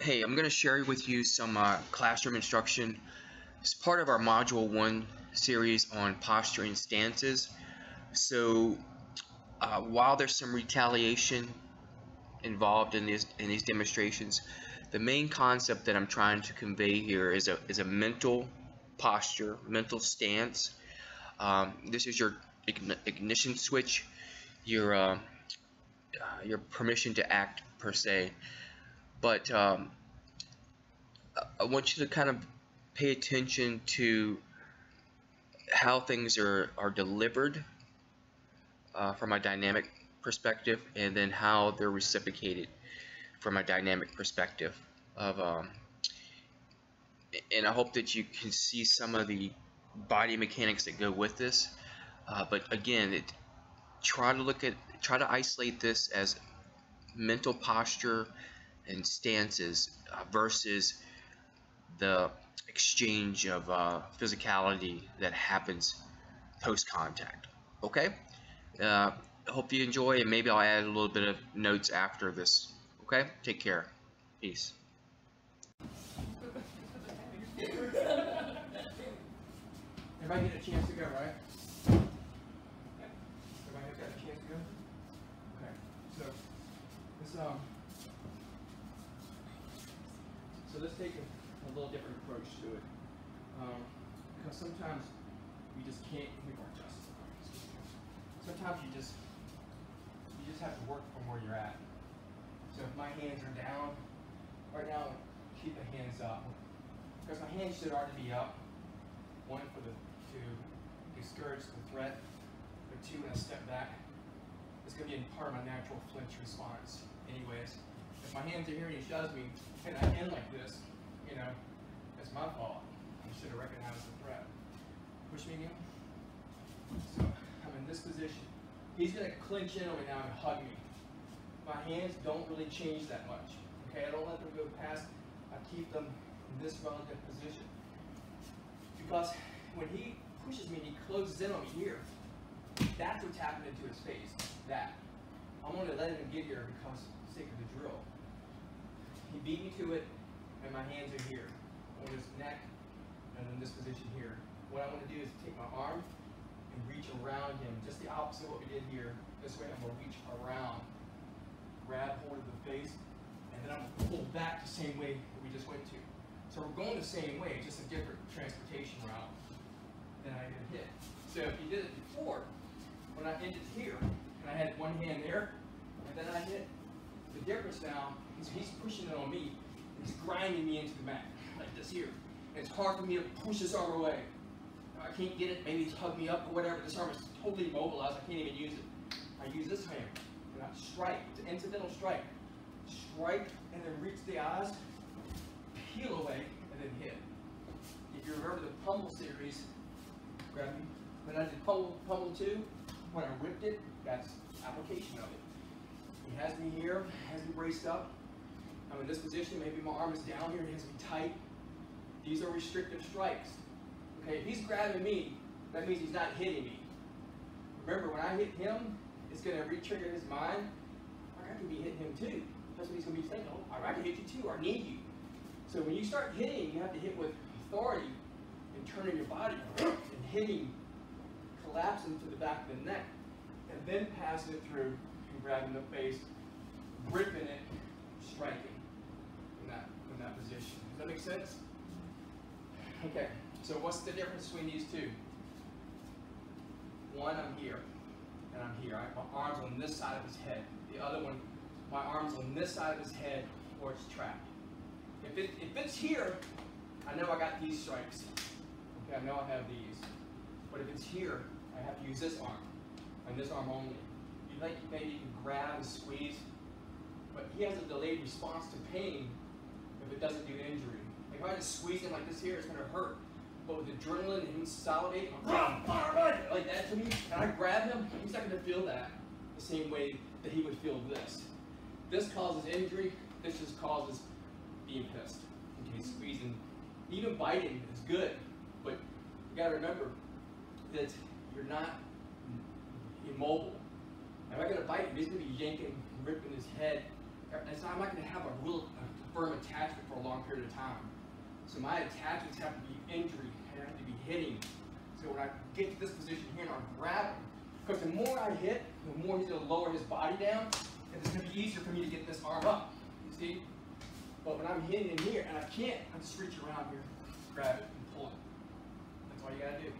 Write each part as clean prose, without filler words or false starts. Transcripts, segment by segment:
Hey, I'm going to share with you some classroom instruction. It's part of our Module 1 series on posture and stances. So while there's some retaliation involved in these demonstrations, the main concept that I'm trying to convey here is a mental posture, mental stance. This is your ignition switch, your permission to act per se. But I want you to kind of pay attention to how things are delivered from a dynamic perspective, and then how they're reciprocated from a dynamic perspective of and I hope that you can see some of the body mechanics that go with this, but again, try to isolate this as mental posture and stances versus the exchange of physicality that happens post contact. Okay, hope you enjoy, and maybe I'll add a little bit of notes after this. Okay, take care, peace. Everybody get a chance to go, right? Everybody got a chance to go? Okay, so let's take a little different approach to it, because sometimes we just can't. Sometimes you just have to work from where you're at. So if my hands are down right now, keep the hands up, because my hands should already be up. One, to discourage the threat, but two, when I step back, it's going to be in part of my natural flinch response. Anyways, if my hands are here and he shoves me, and I end like this, that's my fault. I should have recognized the threat. Push me again. So I'm in this position. He's going to clinch in over now and hug me. My hands don't really change that much. Okay, I don't let them go past. I keep them in this relative position, because when he pushes me and he closes in on me here, that's what's happening to his face. That I'm going to let him get here because of the sake of the drill. He beat me to it, and my hands are here on his neck and in this position here. What I want to do is take my arm and reach around him, just the opposite of what we did here. This way I'm going to reach around, grab hold of the face, and then I'm going to pull back the same way that we just went to. So we're going the same way, just a different transportation route than I did hit. So if you did it before, when I ended here, and I had one hand there, and then I hit, the difference now is he's pushing it on me, and he's grinding me into the mat, like this here. And it's hard for me to push this arm away. I can't get it, maybe he's hugged me up or whatever. This arm is totally immobilized, I can't even use it. I use this hand, and I strike. It's an incidental strike. Strike, and then reach the eyes, peel away, and then hit. If you remember the pummel series, grab me. When I did pummel 2, when I whipped it, that's application of it. He has me here, has me braced up. I'm in this position, maybe my arm is down here, it has me tight. These are restrictive strikes. Okay, if he's grabbing me, that means he's not hitting me. Remember, when I hit him, it's going to re-trigger his mind. I could be hitting him too. That's what he's going to be thinking. Oh, I can hit you too, or I need you. So when you start hitting, you have to hit with authority and turning your body and hitting, collapsing to the back of the neck, and then passing it through and grabbing the face, gripping it, striking in that position. Does that make sense? Okay, so what's the difference between these two? One, I'm here, and I'm here. My arm's on this side of his head. The other one, my arm's on this side of his head, or it's trapped. If it's here, I know I got these strikes. Okay, I know I have these. But if it's here, I have to use this arm, and this arm only. You think maybe you can grab and squeeze, but he has a delayed response to pain if it doesn't do injury. Like if I just squeeze him like this here, it's going to hurt. But with adrenaline and him salivating, like that to me, and I grab him, he's not going to feel that the same way that he would feel this. This causes injury, this just causes being pissed. Okay, squeezing, even biting is good, but you got to remember that you're not immobile. If I got to bite him, he's going to be yanking, ripping his head. I'm not going to have a real firm attachment for a long period of time. So my attachments have to be injury, and have to be hitting. So when I get to this position here and I'm grabbing, because the more I hit, the more he's going to lower his body down, and it's going to be easier for me to get this arm up. You see? But when I'm hitting in here and I can't, I just reach around here, grab it, and pull it. That's all you got to do.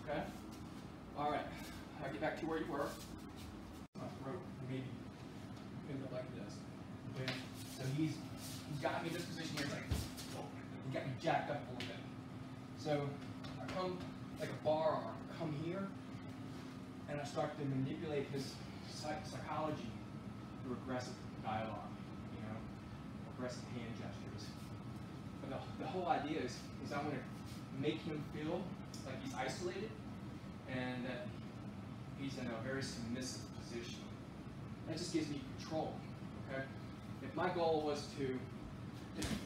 Okay? All right. Now get back to where you were. Rope, maybe end up like this. Okay? So he's got me in this position here. It's like, oh, he got me jacked up a little bit. So I come like a bar arm, come here, and I start to manipulate his psychology through aggressive dialogue, you know, aggressive hand gestures. But the whole idea is I want to make him feel like he's isolated and that he's in a very submissive position. That just gives me control, okay? If my goal was to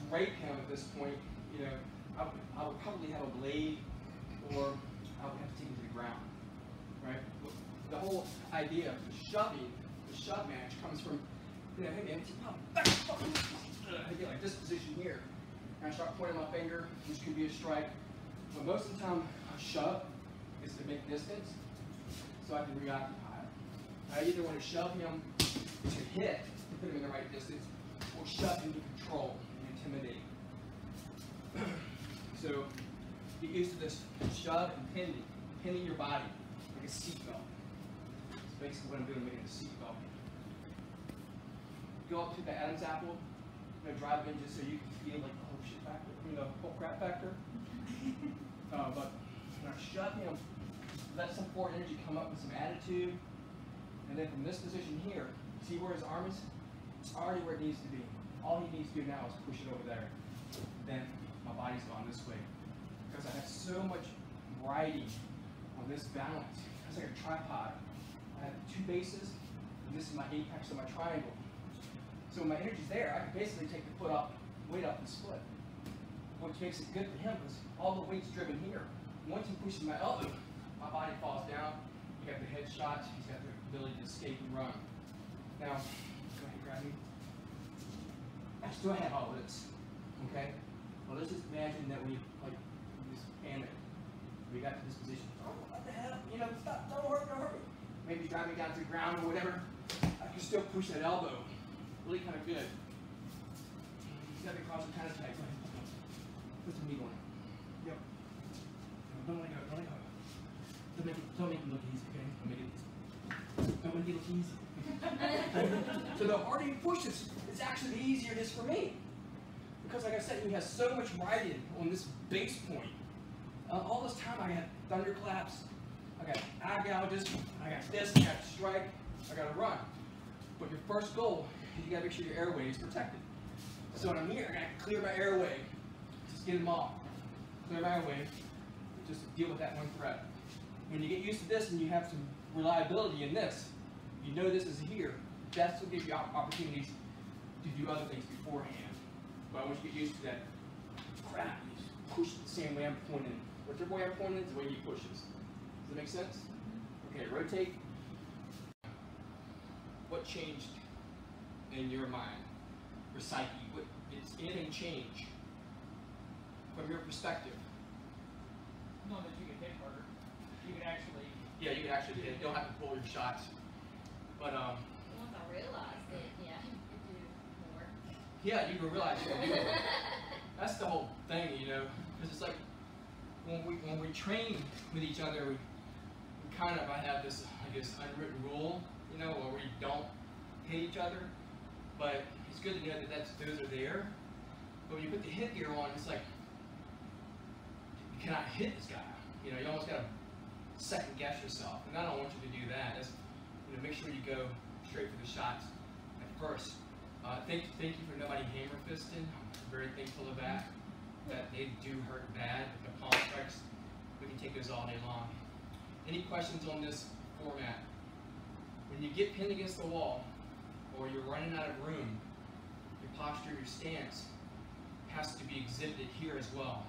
rape him at this point, you know, I would probably have a blade, or I would have to take him to the ground, right? The whole idea of the shove match comes from, you know, hey man, I get like this position here, and I start pointing my finger, which could be a strike. But most of the time, a shove is to make distance, so I can reoccupy it. I either want to shove him to hit, to put him in the right distance, or shove him to control and intimidate. So get used to this shove and pinning your body like a seatbelt. That's basically what I'm doing, making a seatbelt. Go up to the Adam's apple, drive in just so you can feel like the whole shit factor, the whole crap factor. But when I shove him, let some forward energy come up with some attitude, and then from this position here, see where his arm is? It's already where it needs to be. All he needs to do now is push it over there. Then my body's gone this way. Because I have so much riding on this balance. It's like a tripod. I have two bases, and this is my apex of my triangle. So when my energy's there, I can basically take the foot up, weight off this foot. Which makes it good for him because all the weight's driven here. Once he pushes my elbow, my body falls down. You got the head shots, he's got the ability to escape and run. Now, go ahead, grab me. I still have all this. Okay? Well, let's just imagine that we just panic. We got to this position. Oh, what the hell? You know, stop, don't hurt me. Maybe drive me down to the ground or whatever. I can still push that elbow. Really kind of good. He's got the cross kind of tight. Put some meat on it. Yep. Don't let go, don't let go. Don't make it look easy, okay? Don't make it look easy. So the harder you push this, it's actually the easier it is for me. Because like I said, he has so much riding on this base point. All this time I got thunderclaps, I got eye gouges, I got this, I got strike, I got to run. But your first goal is you got to make sure your airway is protected. So when I'm here, I got to clear my airway. Just get them off. Clear my airway. Just to deal with that one threat. When you get used to this and you have some reliability in this, you know this is here, that's what gives you opportunities to do other things beforehand. But once you get used to that crap, you just push it the same way I'm pointing. Whichever way I'm pointing is the way he pushes. Does that make sense? Okay, rotate. What changed in your mind, your psyche? Did anything change from your perspective? No, that you can hit harder. You can actually. Yeah, you can actually hit. You don't have to pull your shots. But once I realized it, yeah, you could do more. Yeah, you can realize you can do it. That's the whole thing, you know, because it's like when we train with each other, we kind of, I have this, I guess, unwritten rule, you know, where we don't hit each other. But it's good to know that those are there. But when you put the hit gear on, it's like, you cannot hit this guy. You know, you almost got to second guess yourself. And I don't want you to do that. It's, you know, make sure you go straight for the shots at first. Thank you for nobody hammer fisting. I'm very thankful of that. That they do hurt bad. The palm strikes, we can take those all day long. Any questions on this format? When you get pinned against the wall, or you're running out of room, your posture, your stance has to be exhibited here as well.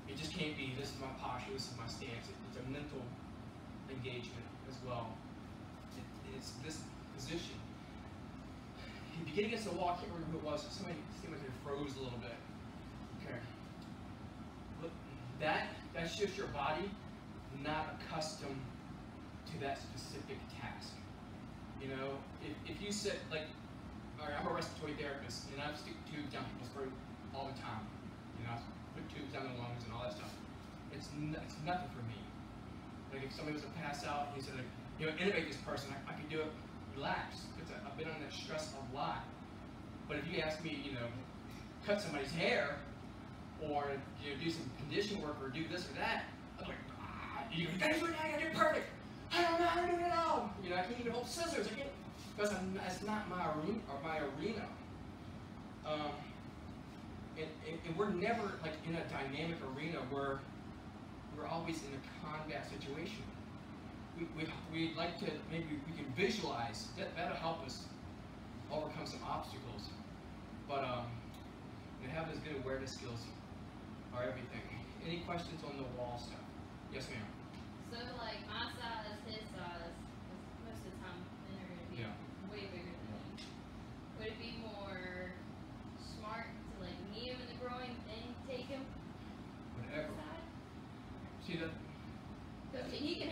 It just can't be, this is my posture, this is my stance. It's a mental engagement as well. It's this position. you get against the wall, I can't remember who it was. Somebody seemed like they froze a little bit. Okay. Look, that's just your body not accustomed to that specific task. You know, if you sit like, all right, I'm a respiratory therapist, and I stick tubes down people's throat all the time. You know, I put tubes down their lungs and all that stuff. It's nothing for me. Like if somebody was to pass out, he said, like, you know, intubate this person, I could do it, relax. I've been on that stress a lot. But if you ask me, you know, cut somebody's hair, or you know, do some condition work, or do this or that, I'm like, you go, that's what I gotta do perfect. I don't know how to do it at all. You know, I can't even hold scissors. I can't, because that's not my arena. And we're never like in a dynamic arena where we're always in a combat situation. We'd like to, maybe we can visualize, that'll help us overcome some obstacles. But having those good awareness skills are everything. Any questions on the wall stuff? Yes, ma'am. So like my size, his size, 'cause most of the time men are going to be way bigger than me. Would it be more smart to like knee him in the groin, then take him Whatever. inside? See that? Because he can